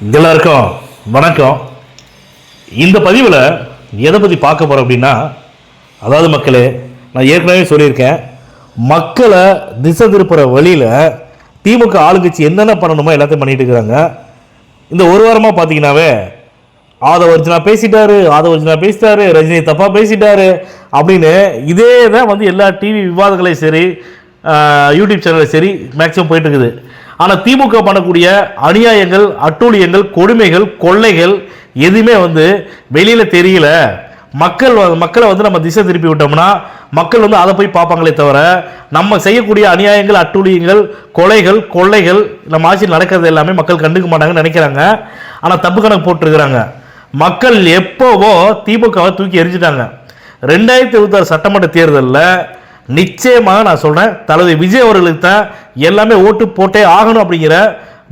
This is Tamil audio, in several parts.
எல்லாருக்கும் வணக்கம். இந்த பதிவில் எதை பற்றி பார்க்க போகிறோம் அப்படின்னா, அதாவது மக்களே, நான் ஏற்கனவே சொல்லியிருக்கேன், மக்களை திசை திருப்புற வழியில் திமுக ஆளுங்கட்சி என்னென்ன பண்ணணுமோ எல்லாத்தையும் பண்ணிட்டு இருக்கிறாங்க. இந்த ஒரு வாரமாக பார்த்தீங்கன்னாவே ஆதவர்ஜனா பேசிட்டாரு, ரஜினி தப்பாக பேசிட்டாரு அப்படின்னு இதே தான் வந்து எல்லா டிவி விவாதங்களையும் சரி, யூடியூப் சேனலும் சரி மேக்ஸிமம் போயிட்டு இருக்குது. ஆனால் திமுக பண்ணக்கூடிய அநியாயங்கள், அட்டூழியங்கள், கொடுமைகள், கொள்ளைகள் எதுவுமே வந்து வெளியில் தெரியல. மக்களை வந்து நம்ம திசை திருப்பி விட்டோம்னா மக்கள் வந்து அதை போய் பார்ப்பாங்களே தவிர, நம்ம செய்யக்கூடிய அநியாயங்கள், அட்டூழியங்கள், கொள்ளைகள் நம்ம ஆட்சியில் நடக்கிறது எல்லாமே மக்கள் கண்டுக்க மாட்டாங்கன்னு நினைக்கிறாங்க. ஆனால் தப்பு கணக்கு போட்டுருக்கிறாங்க. மக்கள் எப்போவோ திமுகவை தூக்கி எரிஞ்சிட்டாங்க. 2026 சட்டமன்ற தேர்தலில் நிச்சயமாக நான் சொல்கிறேன், தளபதி விஜய் அவர்களுக்கு தான் எல்லாமே ஓட்டு போட்டே ஆகணும் அப்படிங்கிற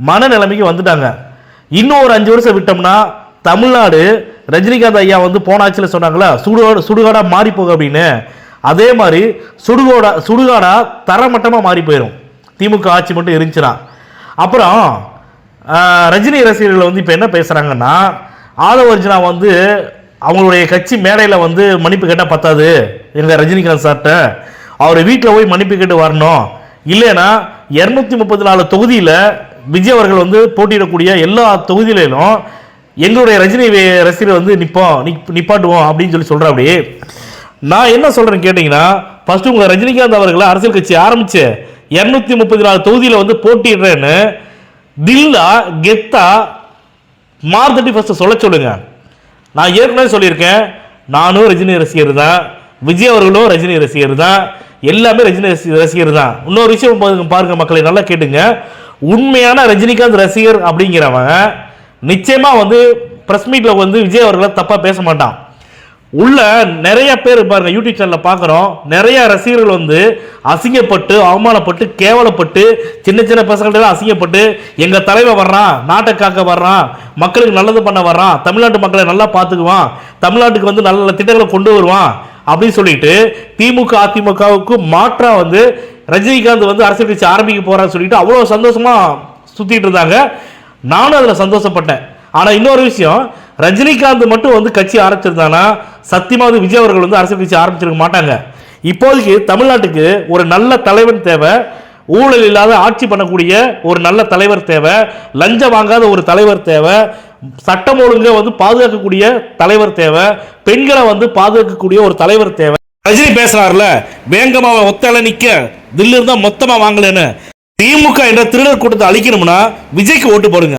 மனநிலைமைக்கு வந்துட்டாங்க. இன்னும் ஒரு 5 வருஷம் விட்டோம்னா தமிழ்நாடு ரஜினிகாந்த் ஐயா வந்து போன ஆட்சியில் சொன்னாங்களா, சுடுகாடாக மாறி போக அப்படின்னு, அதே மாதிரி சுடுகாடாக தரமட்டமாக மாறி போயிடும் திமுக ஆட்சி மட்டும் இருந்துச்சுன்னா. அப்புறம் ரஜினி ரசிகர்கள் வந்து இப்போ என்ன பேசுகிறாங்கன்னா, ஆதவர்ஜனா வந்து அவங்களுடைய கட்சி மேடையில் வந்து மன்னிப்பு கேட்டால் பத்தாது, எங்கள் ரஜினிகாந்த் சார்கிட்ட அவர் வீட்டில் போய் மன்னிப்பு கேட்டு வரணும், இல்லைன்னா 234 தொகுதியில் விஜய் அவர்கள் வந்து போட்டியிடக்கூடிய எல்லா தொகுதியிலும் எங்களுடைய ரஜினி ரசிகர் வந்து நிப்பாட்டுவோம் அப்படின்னு சொல்லி சொல்கிறேன். அப்படி நான் என்ன சொல்கிறேன்னு கேட்டிங்கன்னா, ஃபஸ்ட்டு உங்கள் ரஜினிகாந்த் அவர்களை அரசியல் கட்சி ஆரம்பித்து 234 தொகுதியில் வந்து போட்டிடுறேன்னு தில்லா கெத்தா மார்த்தட்டி ஃபஸ்ட்டு சொல்ல சொல்லுங்க. நான் ஏற்கனவே சொல்லியிருக்கேன், நானும் ரஜினி ரசிகர் தான், விஜய் அவர்களும் ரஜினி ரசிகர் தான், எல்லாமே ரஜினி ரசிகர் தான். இன்னொரு விஷயம் பாருங்க மக்களை, நல்லா கேட்டுங்க. உண்மையான ரஜினிகாந்த் ரசிகர் அப்படிங்கிறவன் நிச்சயமாக வந்து ப்ரெஸ் மீட்டில் வந்து விஜய் அவர்களை தப்பாக பேச மாட்டான். உள்ள நிறைய பேர் பாருங்க, யூடியூப் சேனலில் பார்க்குறோம், நிறைய ரசிகர்கள் வந்து அசிங்கப்பட்டு, அவமானப்பட்டு, கேவலப்பட்டு, சின்ன சின்ன பசங்கள்ட்ட அசிங்கப்பட்டு, எங்கள் தலைவர் வர்றான், நாட்டை காக்க வர்றான், மக்களுக்கு நல்லது பண்ண வர்றான், தமிழ்நாட்டு மக்களை நல்லா பார்த்துக்குவான், தமிழ்நாட்டுக்கு வந்து நல்ல நல்ல திட்டங்களை கொண்டு வருவான் அப்படின்னு சொல்லிட்டு திமுக அதிமுகவுக்கு மாற்றா வந்து ரஜினிகாந்த் வந்து அரசியல் கட்சி ஆரம்பிக்க போறான்னு சொல்லிட்டு அவ்வளோ சந்தோஷமா சுத்திட்டு இருந்தாங்க. நானும் அதில் சந்தோஷப்பட்டேன். ஆனால் இன்னொரு விஷயம், ரஜினிகாந்த் மட்டும் வந்து கட்சி ஆரம்பிச்சிருந்தானா சத்தியமாக வந்து விஜய் அவர்கள் வந்து அரசியல் கட்சி ஆரம்பிச்சிருக்க மாட்டாங்க. இப்போதைக்கு தமிழ்நாட்டுக்கு ஒரு நல்ல தலைவன் தேவை, ஊழல் இல்லாத ஆட்சி பண்ணக்கூடிய ஒரு நல்ல தலைவர் தேவை, லஞ்சம் வாங்காத ஒரு தலைவர் தேவை, சட்டம் ஒழுங்கை வந்து பாதுகாக்கக்கூடிய தலைவர் தேவை, பெண்களை வந்து பாதுகாக்கக்கூடிய ஒரு தலைவர் தேவை. ரஜினி பேசுறாருல, வேங்கமாவை ஒத்தல நிக்க தில்லு இருந்தா மொத்தமா வாங்கலன்னு. திமுக என்ற திருடர் கூட்டத்தை அழிக்கணும்னா விஜய்க்கு ஓட்டு போடுங்க.